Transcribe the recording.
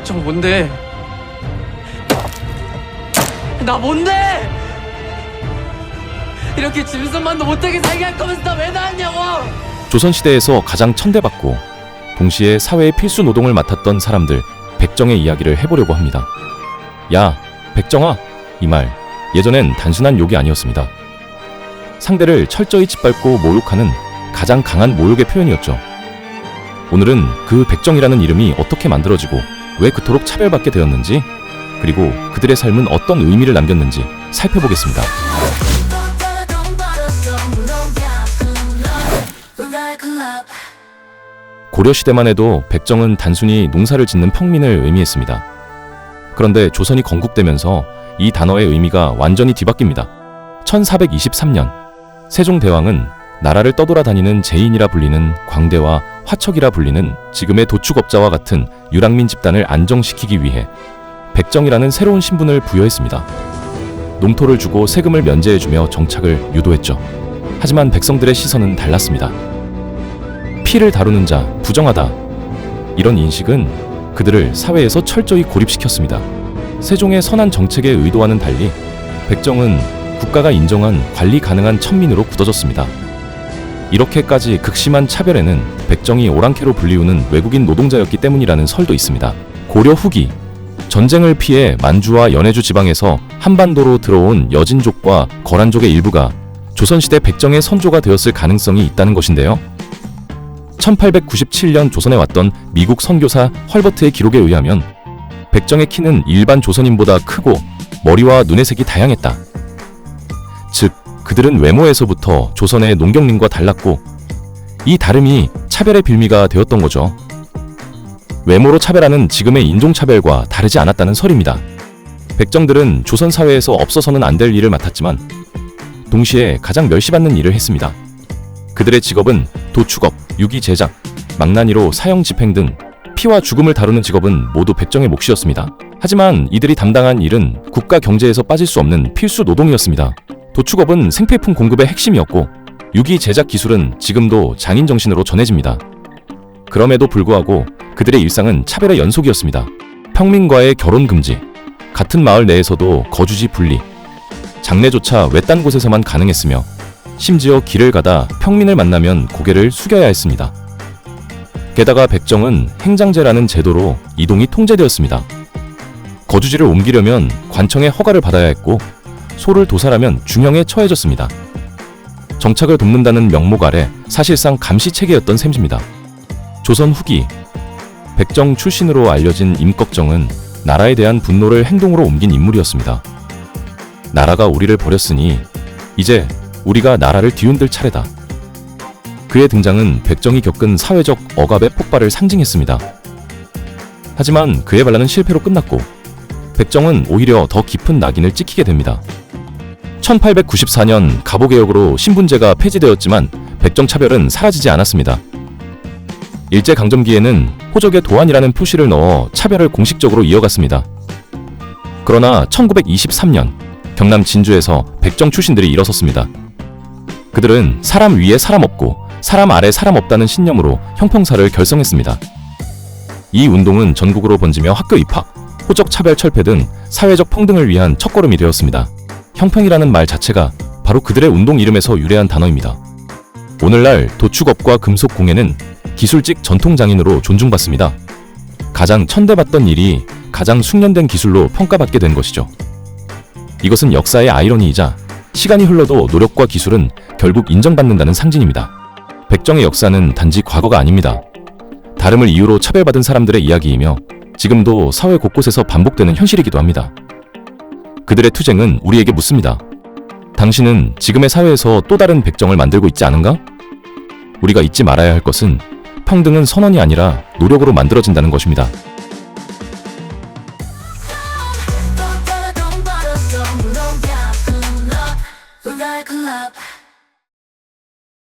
백정 뭔데? 나 뭔데? 이렇게 짐승만도 못하게 살게 할 거면서 나 왜 나왔냐고! 조선시대에서 가장 천대받고 동시에 사회의 필수 노동을 맡았던 사람들 백정의 이야기를 해보려고 합니다. 야, 백정아! 이 말 예전엔 단순한 욕이 아니었습니다. 상대를 철저히 짓밟고 모욕하는 가장 강한 모욕의 표현이었죠. 오늘은 그 백정이라는 이름이 어떻게 만들어지고 왜 그토록 차별받게 되었는지, 그리고 그들의 삶은 어떤 의미를 남겼는지 살펴보겠습니다. 고려시대만 해도 백정은 단순히 농사를 짓는 평민을 의미했습니다. 그런데 조선이 건국되면서 이 단어의 의미가 완전히 뒤바뀝니다. 1423년 세종대왕은 나라를 떠돌아다니는 제인이라 불리는 광대와 화척이라 불리는 지금의 도축업자와 같은 유랑민 집단을 안정시키기 위해 백정이라는 새로운 신분을 부여했습니다. 농토를 주고 세금을 면제해주며 정착을 유도했죠. 하지만 백성들의 시선은 달랐습니다. 피를 다루는 자, 부정하다. 이런 인식은 그들을 사회에서 철저히 고립시켰습니다. 세종의 선한 정책에 의도와는 달리 백정은 국가가 인정한 관리 가능한 천민으로 굳어졌습니다. 이렇게까지 극심한 차별에는 백정이 오랑캐로 불리우는 외국인 노동자였기 때문이라는 설도 있습니다. 고려 후기, 전쟁을 피해 만주와 연해주 지방에서 한반도로 들어온 여진족과 거란족의 일부가 조선시대 백정의 선조가 되었을 가능성이 있다는 것인데요. 1897년 조선에 왔던 미국 선교사 헐버트의 기록에 의하면 백정의 키는 일반 조선인보다 크고 머리와 눈의 색이 다양했다. 즉, 그들은 외모에서부터 조선의 농경민과 달랐고 이 다름이 차별의 빌미가 되었던 거죠. 외모로 차별하는 지금의 인종차별과 다르지 않았다는 설입니다. 백정들은 조선 사회에서 없어서는 안 될 일을 맡았지만 동시에 가장 멸시받는 일을 했습니다. 그들의 직업은 도축업, 유기 제작, 망나니로 사형 집행 등 피와 죽음을 다루는 직업은 모두 백정의 몫이었습니다. 하지만 이들이 담당한 일은 국가 경제에서 빠질 수 없는 필수 노동이었습니다. 도축업은 생필품 공급의 핵심이었고 유기 제작 기술은 지금도 장인 정신으로 전해집니다. 그럼에도 불구하고 그들의 일상은 차별의 연속이었습니다. 평민과의 결혼 금지, 같은 마을 내에서도 거주지 분리, 장례조차 외딴 곳에서만 가능했으며 심지어 길을 가다 평민을 만나면 고개를 숙여야 했습니다. 게다가 백정은 행장제라는 제도로 이동이 통제되었습니다. 거주지를 옮기려면 관청의 허가를 받아야 했고 소를 도살하면 중형에 처해졌습니다. 정착을 돕는다는 명목 아래 사실상 감시체계였던 셈입니다. 조선 후기, 백정 출신으로 알려진 임꺽정은 나라에 대한 분노를 행동으로 옮긴 인물이었습니다. 나라가 우리를 버렸으니 이제 우리가 나라를 뒤흔들 차례다. 그의 등장은 백정이 겪은 사회적 억압의 폭발을 상징했습니다. 하지만 그의 반란은 실패로 끝났고 백정은 오히려 더 깊은 낙인을 찍히게 됩니다. 1894년 갑오개혁으로 신분제가 폐지되었지만 백정차별은 사라지지 않았습니다. 일제강점기에는 호적에 도안이라는 표시를 넣어 차별을 공식적으로 이어갔습니다. 그러나 1923년 경남 진주에서 백정 출신들이 일어섰습니다. 그들은 사람 위에 사람 없고 사람 아래 사람 없다는 신념으로 형평사를 결성했습니다. 이 운동은 전국으로 번지며 학교 입학, 호적 차별 철폐 등 사회적 평등을 위한 첫걸음이 되었습니다. 형평이라는 말 자체가 바로 그들의 운동 이름에서 유래한 단어입니다. 오늘날 도축업과 금속공예는 기술직 전통장인으로 존중받습니다. 가장 천대받던 일이 가장 숙련된 기술로 평가받게 된 것이죠. 이것은 역사의 아이러니이자 시간이 흘러도 노력과 기술은 결국 인정받는다는 상징입니다. 백정의 역사는 단지 과거가 아닙니다. 다름을 이유로 차별받은 사람들의 이야기이며 지금도 사회 곳곳에서 반복되는 현실이기도 합니다. 그들의 투쟁은 우리에게 묻습니다. 당신은 지금의 사회에서 또 다른 백정을 만들고 있지 않은가? 우리가 잊지 말아야 할 것은 평등은 선언이 아니라 노력으로 만들어진다는 것입니다.